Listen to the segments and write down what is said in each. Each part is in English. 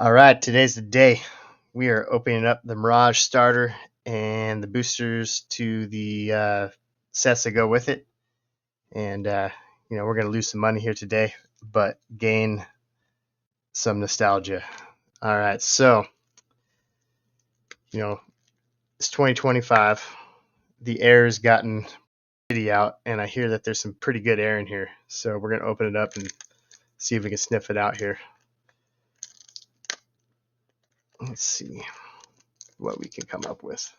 All right, today's the day. We are opening up the Mirage starter and the boosters to the sets that go with it. And, we're going to lose some money here today, but gain some nostalgia. All right, so, it's 2025. The air has gotten pretty out, and I hear that there's some pretty good air in here. So we're going to open it up and see if we can sniff it out here. Let's see what we can come up with.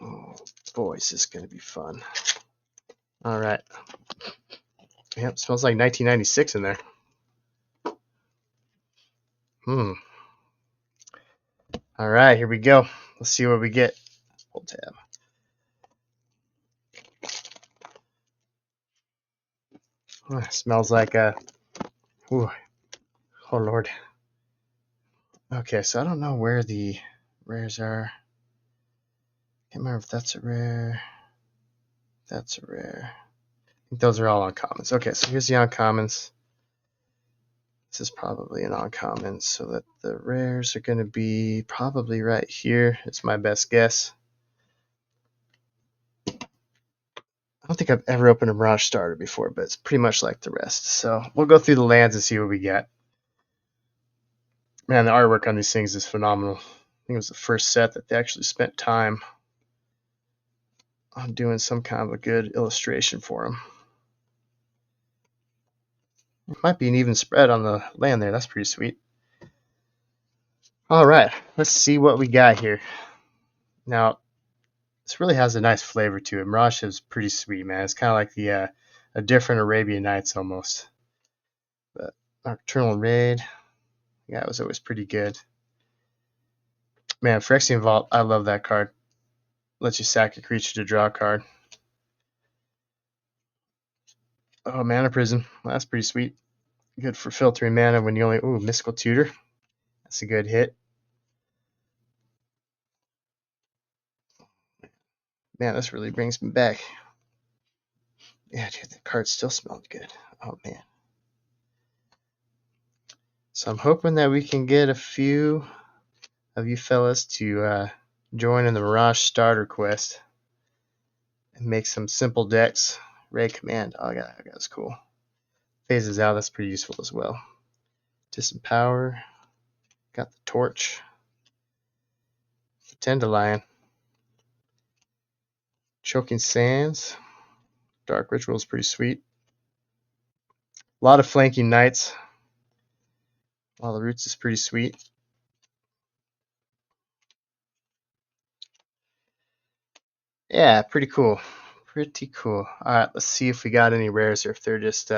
Oh boy, this is going to be fun. All right. Yep, smells like 1996 in there. All right, here we go. Let's see what we get. Hold tab. Smells like ooh, oh Lord. Okay, so I don't know where the rares are. Can't remember if that's a rare. That's a rare. I think those are all uncommons. Okay, so here's the uncommons. This is probably an uncommon, so that the rares are going to be probably right here. It's my best guess. I don't think I've ever opened a Mirage starter before, but it's pretty much like the rest. So we'll go through the lands and see what we get. Man, the artwork on these things is phenomenal. I think it was the first set that they actually spent time on doing some kind of a good illustration for them. It might be an even spread on the land there. That's pretty sweet. All right, let's see what we got here. Now, this really has a nice flavor to it. Mirage is pretty sweet, man. It's kind of like the a different Arabian Nights almost. But Nocturnal Raid, yeah, it was always pretty good. Man, Phyrexian Vault, I love that card. Lets you sack a creature to draw a card. Oh, Mana Prism, well, that's pretty sweet. Good for filtering mana when you only... Ooh, Mystical Tutor. That's a good hit. Man, this really brings me back. Yeah, dude, the card still smelled good. Oh, man. So I'm hoping that we can get a few of you fellas to join in the Mirage starter quest and make some simple decks. Ray Command. Oh, yeah, that's cool. Phases out. That's pretty useful as well. Disempower. Got the Torch. Dandelion. Choking Sands. Dark Ritual is pretty sweet. A lot of flanking knights. All the roots is pretty sweet. Yeah, pretty cool. Pretty cool. Alright, let's see if we got any rares or if they're just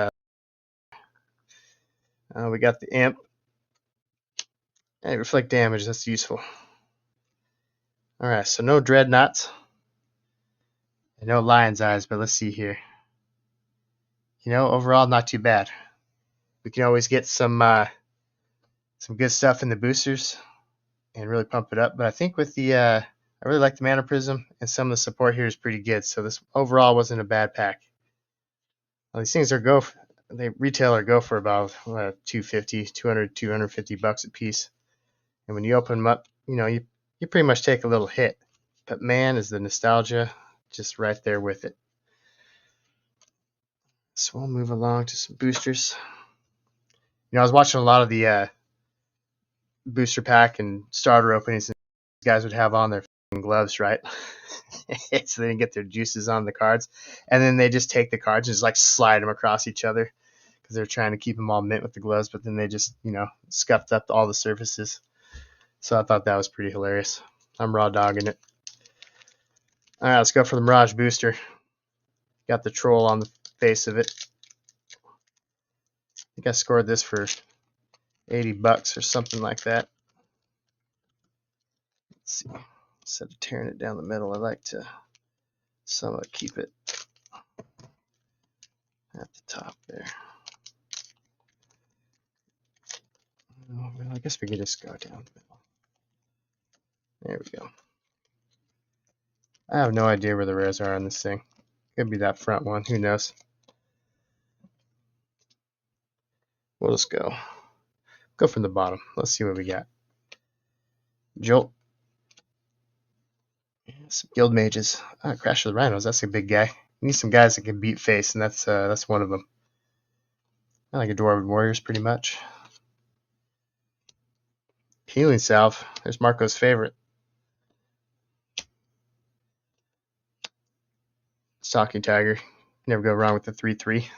we got the Imp. Hey, reflect damage, that's useful. Alright, so no Dreadnoughts. And no Lion's Eyes, but let's see here. Overall not too bad. We can always get some good stuff in the boosters and really pump it up. But I think with the I really like the Mana Prism, and some of the support here is pretty good. So this overall wasn't a bad pack. Well, these things they retail or go for about $250, $250 a piece. And when you open them up, you pretty much take a little hit. But man, is the nostalgia just right there with it. So we'll move along to some boosters. I was watching a lot of the booster pack and starter openings, and these guys would have on their gloves, right? So they didn't get their juices on the cards. And then they just take the cards and just like slide them across each other because they're trying to keep them all mint with the gloves, but then they just, scuffed up all the surfaces. So I thought that was pretty hilarious. I'm raw dogging it. All right, let's go for the Mirage booster. Got the troll on the face of it. I think I scored this for $80 or something like that. Let's see. Instead of tearing it down the middle, I like to somewhat keep it at the top there. Oh, well, I guess we could just go down the middle. There we go. I have no idea where the rares are on this thing. Could be that front one. Who knows? We'll just go from the bottom. Let's see what we got. Jolt. Some guild mages. Crash of the Rhinos. That's a big guy. You need some guys that can beat face, and that's one of them. I like a Dwarven Warriors pretty much. Healing Salve. There's Marco's favorite. Stalking Tiger. Never go wrong with the 3/3.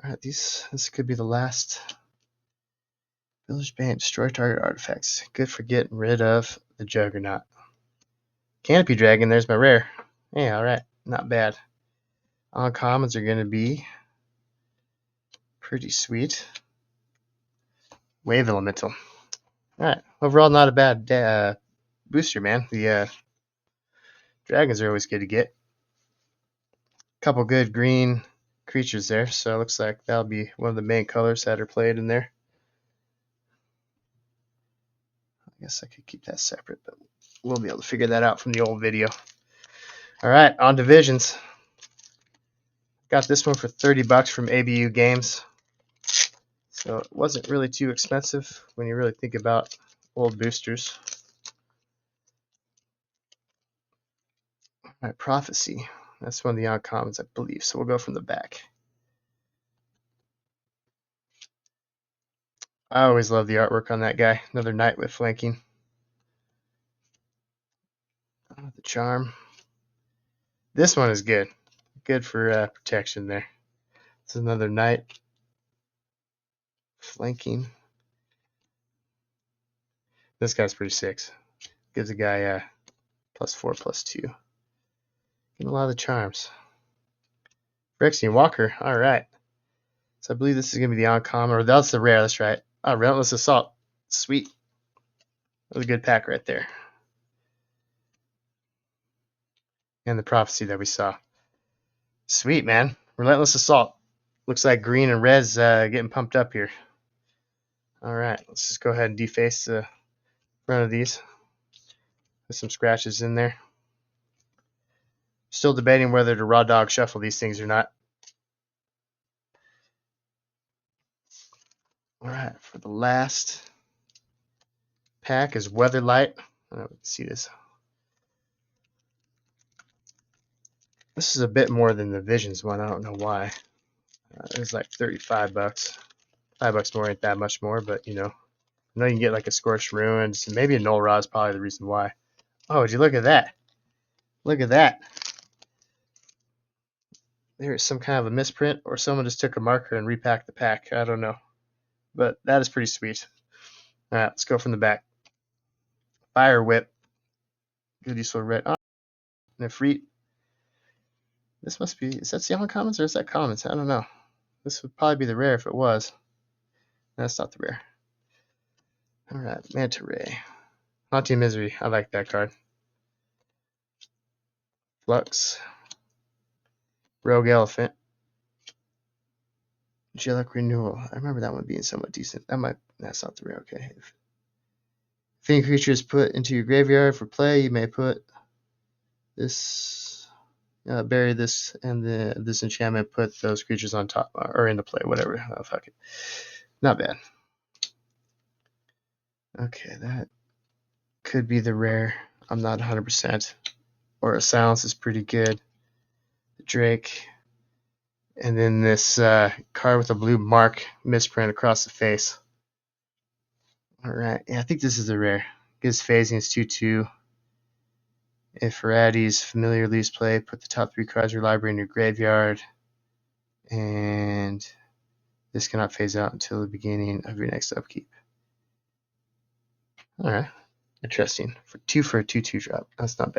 Alright, this could be the last. Village Band. Destroy target artifacts. Good for getting rid of the Juggernaut. Canopy Dragon. There's my rare. Yeah, alright. Not bad. Uncommons are going to be pretty sweet. Wave Elemental. Alright. Overall, not a bad booster, man. The dragons are always good to get. Couple good green creatures there, so it looks like that'll be one of the main colors that are played in there. I guess I could keep that separate, but we'll be able to figure that out from the old video. Alright, on divisions. Got this one for $30 from ABU Games. So it wasn't really too expensive when you really think about old boosters. Alright, Prophecy. That's one of the uncommons, I believe. So we'll go from the back. I always love the artwork on that guy. Another knight with flanking. The charm. This one is good. Good for protection there. It's another knight. Flanking. This guy's pretty sick. Gives a guy +4/+2. Getting a lot of the charms. Phyrexian Walker. Alright. So I believe this is going to be the uncommon. Or that's the rare. That's right. Relentless Assault. Sweet. That was a good pack right there. And the Prophecy that we saw. Sweet, man. Relentless Assault. Looks like green and red's getting pumped up here. Alright, let's just go ahead and deface the front of these. There's some scratches in there. Still debating whether to raw dog shuffle these things or not. Alright, for the last pack is weatherlight. I don't know if you can see this. This is a bit more than the Visions one. I don't know why. It was like $35. $5 more ain't that much more, but you know. I know you can get like a Scorched Ruins. Maybe a Null Rod is probably the reason why. Oh, would you look at that? Look at that. There is some kind of a misprint, or someone just took a marker and repacked the pack. I don't know. But that is pretty sweet. Alright, let's go from the back. Fire Whip. Good useful red. Oh, Nefreet. This must be, is that the uncommons or is that commons? I don't know. This would probably be the rare if it was. That's not the rare. Alright, Manta Ray. Haunting Misery. I like that card. Flux. Rogue Elephant. Angelic Renewal. I remember that one being somewhat decent. That's not the rare. Okay. If any creature is put into your graveyard for play, you may put this, bury this, and this enchantment, put those creatures on top, or into play, whatever. Oh, fuck it. Not bad. Okay, that could be the rare. I'm not 100%. Or a Silence is pretty good. The Drake. And then this card with a blue mark misprint across the face. Alright, yeah, I think this is a rare. Gives phasing, it's 2/2. If Rarity's familiar leaves play, put the top 3 cards of your library in your graveyard. And this cannot phase out until the beginning of your next upkeep. Alright, interesting. For a 2/2 drop, that's not bad.